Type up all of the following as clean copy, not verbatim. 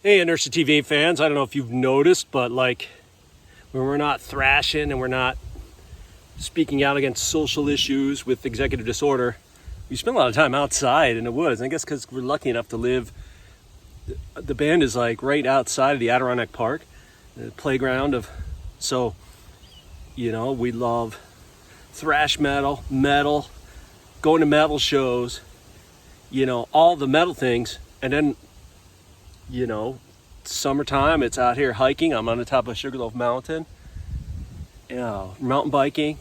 Hey, Inertia TV fans, I don't know if you've noticed, but like when we're not thrashing and we're not speaking out against social issues with executive disorder, we spend a lot of time outside in the woods. And I guess because we're lucky enough to live, the band is like right outside of the Adirondack Park, the playground of, so, we love thrash metal, going to metal shows, all the metal things. And then, summertime, it's out here hiking. I'm on the top of Sugarloaf Mountain. Mountain biking.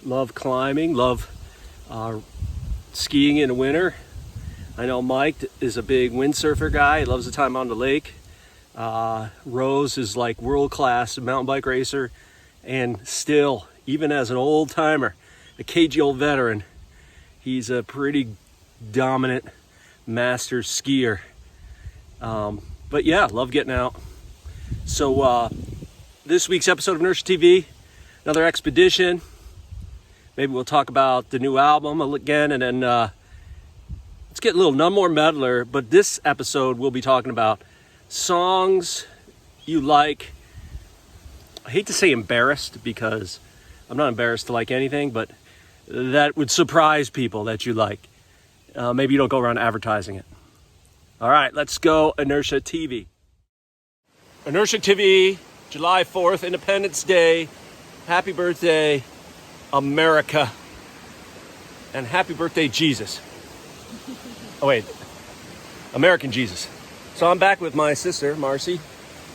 Love climbing. Love skiing in the winter. I know Mike is a big windsurfer guy. He loves the time on the lake. Rose is like world-class mountain bike racer. And still, even as an old timer, a cagey old veteran, he's a pretty dominant master skier. But yeah, love getting out. So this week's episode of Inertia TV, another expedition. Maybe we'll talk about the new album again, and then let's get a little none more meddler. But this episode we'll be talking about songs you like. I hate to say embarrassed, because I'm not embarrassed to like anything, but that would surprise people that you like. Maybe you don't go around advertising it. All right, let's go Inertia TV. Inertia TV, July 4th, Independence Day. Happy birthday, America. And happy birthday, Jesus. Oh, wait. American Jesus. So I'm back with my sister, Marcy,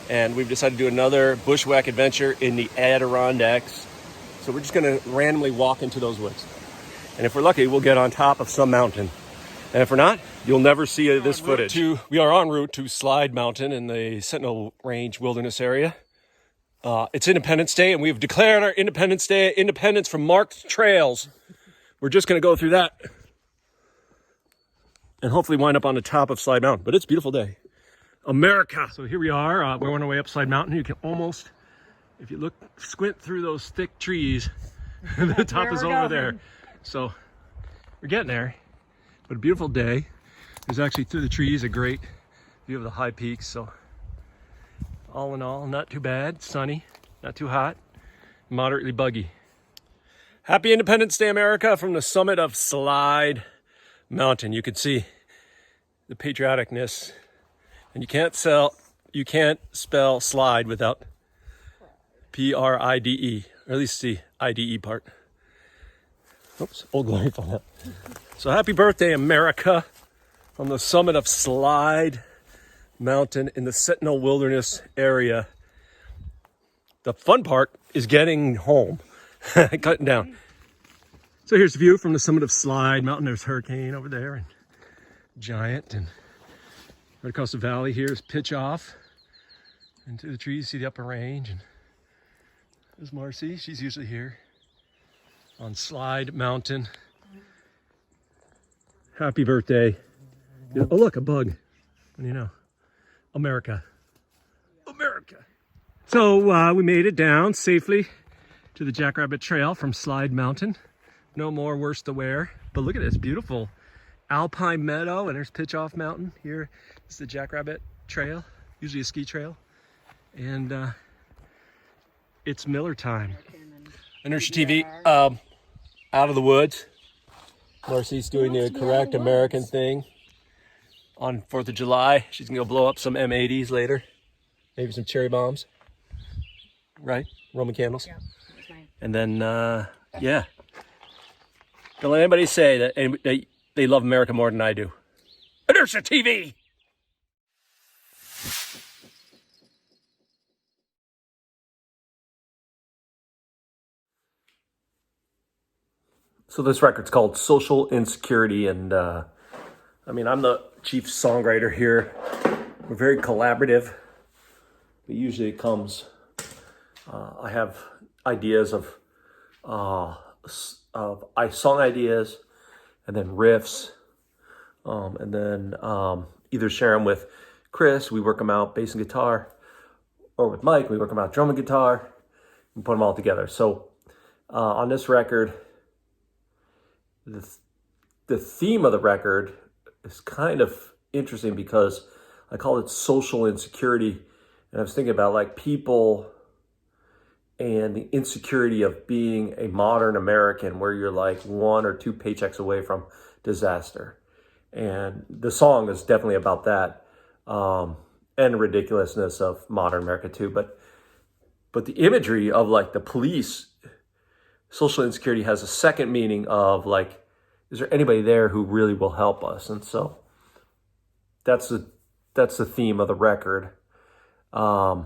and we've decided to do another bushwhack adventure in the Adirondacks. So we're just going to randomly walk into those woods. And if we're lucky, we'll get on top of some mountain. And if we're not, you'll never see this footage. We are en route to Slide Mountain in the Sentinel Range Wilderness area. It's Independence Day, and we've declared our Independence Day independence from marked trails. We're just going to go through that and hopefully wind up on the top of Slide Mountain. But it's a beautiful day. America. So here we are. We're on our way up Slide Mountain. You can almost, if you squint through those thick trees, the top is over there. So we're getting there. But a beautiful day. There's actually through the trees a great view of the high peaks. So all in all, not too bad. Sunny, not too hot, moderately buggy. Happy Independence Day, America, from the summit of Slide Mountain. You can see the patrioticness, and you can't spell slide without P-R-I-D-E, or at least the I-D-E part. Oops, Old Glory found out. So happy birthday, America, from the summit of Slide Mountain in the Sentinel Wilderness area. The fun part is getting home, cutting down. So here's the view from the summit of Slide Mountain. There's Hurricane over there and Giant, and right across the valley here is Pitch Off into the trees. See the upper range, and there's Marcy. She's usually here on Slide Mountain. Happy birthday. Oh, look, a bug. What do you know? America. America. So we made it down safely to the Jackrabbit Trail from Slide Mountain. No more worse to wear. But look at this beautiful alpine meadow, and there's Pitch Off Mountain. Here is the Jackrabbit Trail, usually a ski trail. And it's Miller time. Inertia TV, out of the woods. Marcy's doing the correct American thing on 4th of July. She's gonna go blow up some M80s later. Maybe some cherry bombs. Right? Roman candles. Yeah, that's mine. And then, yeah. Don't let anybody say that they love America more than I do. Inertia TV! So this record's called Social Insecurity, and I'm the chief songwriter here. We're very collaborative, but usually it comes, I have ideas of song ideas, and then riffs, and then either share them with Chris, we work them out bass and guitar, or with Mike, we work them out drum and guitar, and put them all together. So on this record, the theme of the record is kind of interesting because I call it social insecurity. And I was thinking about like people and the insecurity of being a modern American where you're like 1 or 2 paychecks away from disaster. And the song is definitely about that, and ridiculousness of modern America too. But the imagery of like the police, social insecurity has a second meaning of like, is there anybody there who really will help us? And so that's the theme of the record. I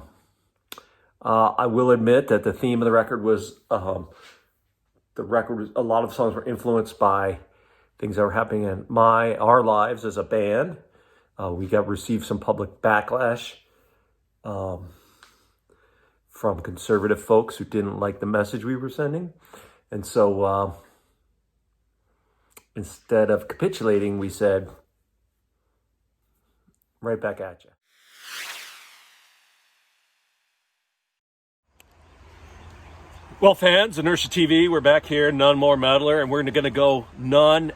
will admit that the theme of the record was a lot of songs were influenced by things that were happening in our lives as a band. We received some public backlash from conservative folks who didn't like the message we were sending. And so instead of capitulating, we said, right back at you. Well, fans, Inertia TV, we're back here, None More Meddler, and we're going to go none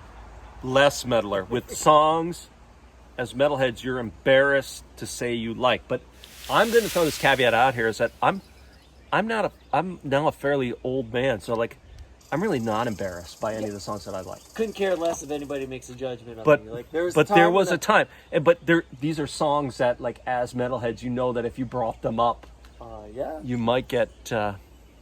less meddler with songs as metalheads you're embarrassed to say you like. But I'm going to throw this caveat out here is that I'm now a fairly old man, so like I'm really not embarrassed by any of the songs that I like. Couldn't care less if anybody makes a judgment of me. Like there was a time. But these are songs that like as metalheads, you know that if you brought them up, you might get.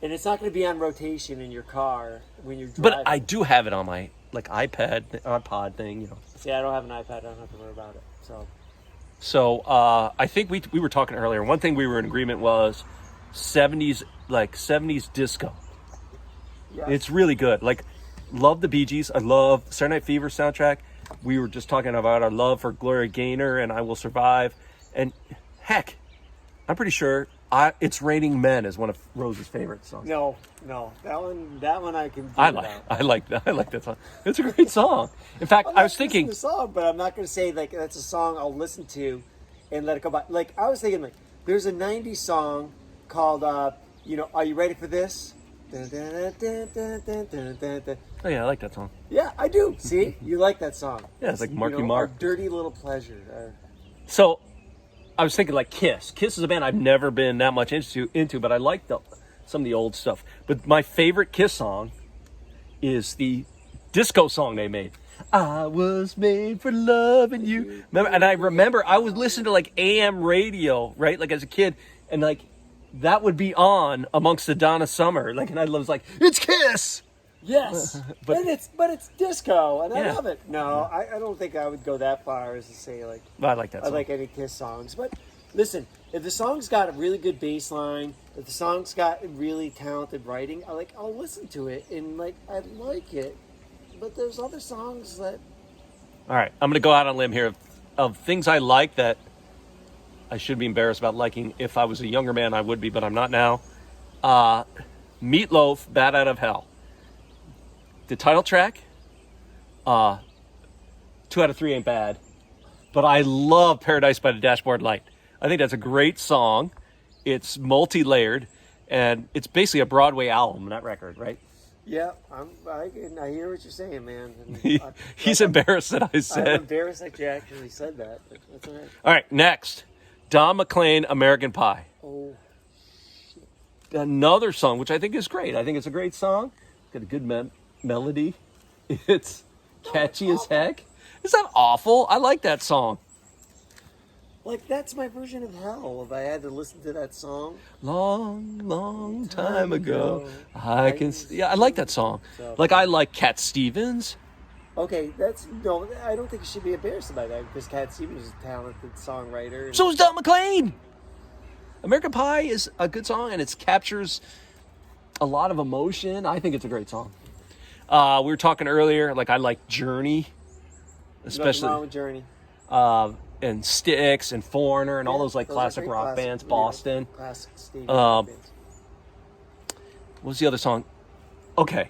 And it's not going to be on rotation in your car when you're driving. But I do have it on my like iPod thing, you know. See, I don't have an iPad. I don't have to worry about it. So I think we were talking earlier. One thing we were in agreement was 70s disco. Yes. It's really good. Like, love the Bee Gees. I love Saturday Night Fever soundtrack. We were just talking about our love for Gloria Gaynor and I Will Survive. And heck, I'm pretty sure It's Raining Men is one of Rose's favorite songs. No, that one I can do. I like that song. It's a great song. In fact, I was thinking the song, but I'm not going to say like that's a song I'll listen to and let it go by. Like I was thinking, like there's a '90s song called Are You Ready for This? Oh yeah, I like that song. Yeah, I do. See, you like that song? Yeah, it's like Marky Mark. Dirty Little Pleasure. So. I was thinking like Kiss. Kiss is a band I've never been that much into, but I like some of the old stuff. But my favorite Kiss song is the disco song they made. I was made for loving you. And I remember I would listen to like AM radio, right? Like as a kid, and like that would be on amongst the Donna Summer. Like, and I was like, it's Kiss. Yes, but it's disco, and I love it. No, I don't think I would go that far as to say like I like that song. I like any Kiss songs. But listen, if the song's got a really good bass line, if the song's got really talented writing, I'll listen to it and like I like it. But there's other songs that. All right, I'm going to go out on a limb here of things I like that I should be embarrassed about liking. If I was a younger man, I would be, but I'm not now. Meatloaf, Bat Out of Hell. The title track, 2 out of 3 ain't bad, but I love Paradise by the Dashboard Light. I think that's a great song. It's multi-layered, and it's basically a Broadway album, that record, right? Yeah, I hear what you're saying, man. He's embarrassed that I said. I'm embarrassed that you actually said that. But that's all right. All right, next, Don McLean, American Pie. Oh, shit. Another song, which I think is great. I think it's a great song. Got a good melody. It's catchy as heck. It's not awful. I like that song. Like, that's my version of hell if I had to listen to that song. Long time ago. I like that song. So, like, I like Cat Stevens. Okay, I don't think you should be embarrassed by that because Cat Stevens is a talented songwriter. So is Don McLean. American Pie is a good song, and it captures a lot of emotion. I think it's a great song. We were talking earlier, like I like Journey, especially wrong with Journey, and Styx and Foreigner and all those like classic rock bands. Boston. Classic stadium bands. What was the other song? Okay,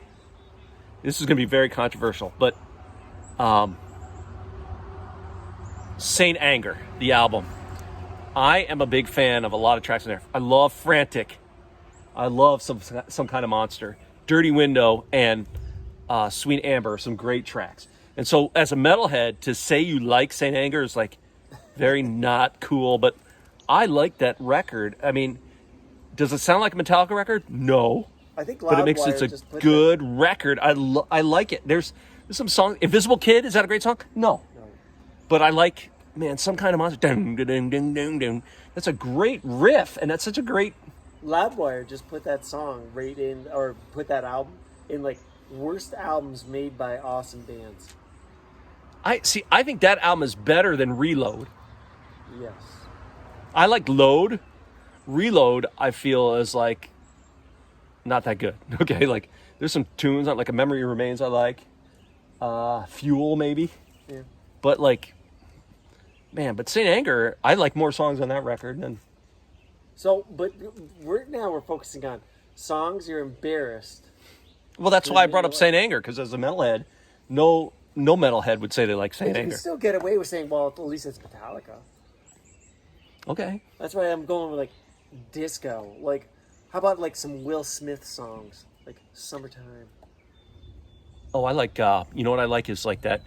this is going to be very controversial, but Saint Anger, the album. I am a big fan of a lot of tracks in there. I love Frantic. I love some kind of monster. Dirty Window and Sweet Amber, some great tracks. And so as a metalhead, to say you like Saint Anger is like very not cool, but I like that record. I mean, does it sound like a Metallica record? No. I think But it makes Loudwire it just a put good record. I like it. There's some song. Invisible Kid, is that a great song? No. No. But I like, man, Some Kind of Monster. Dun, dun, dun, dun, dun, dun. That's a great riff, and that's such a great. Loudwire just put that song right in, or put that album in like worst albums made by awesome bands. I think that album is better than Reload. Yes. I like Load. Reload, I feel, is like not that good. Okay, like there's some tunes on like A Memory Remains I like. Fuel maybe. Yeah. But like, man, but Saint Anger, I like more songs on that record than. So, but we're focusing on songs you're embarrassed. Well, that's why I brought up Saint Anger, because as a metalhead, no metalhead would say they like Saint But you Anger. can still get away with saying, well, at least it's Metallica. Okay. That's why I'm going with like disco. Like, how about like some Will Smith songs, like Summertime? Oh, I like. You know what I like is like that.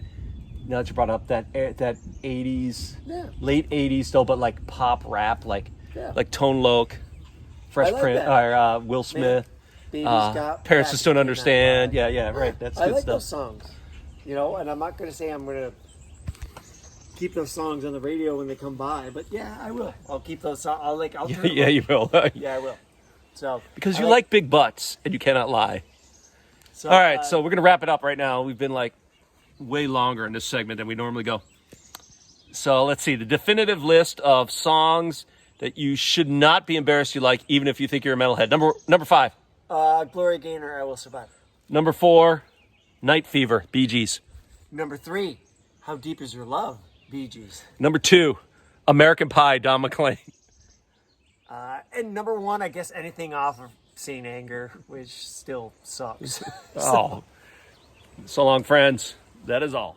Now that you brought up that 80s, Yeah. late 80s though, but like pop rap, like Yeah. like Tone Loc, Fresh I like Prince, that. or Will Smith. Baby's got Parents back Just Don't in that Understand. line. Yeah, right. That's I good like stuff. those songs. You know, and I'm not going to say I'm going to keep those songs on the radio when they come by, but yeah, I will. I'll keep those songs. I'll turn them Yeah, on. you will. Yeah, I will. So Because I you like big butts and you cannot lie. So, All right, so we're going to wrap it up right now. We've been like way longer in this segment than we normally go. So let's see. The definitive list of songs that you should not be embarrassed you like, even if you think you're a metalhead. Number 5. Gloria Gaynor, I Will Survive. Number 4, Night Fever, Bee Gees. Number 3, How Deep Is Your Love, Bee Gees. Number 2, American Pie, Don McLean. And number 1, I guess anything off of Saint Anger, which still sucks. Oh. So long, friends. That is all.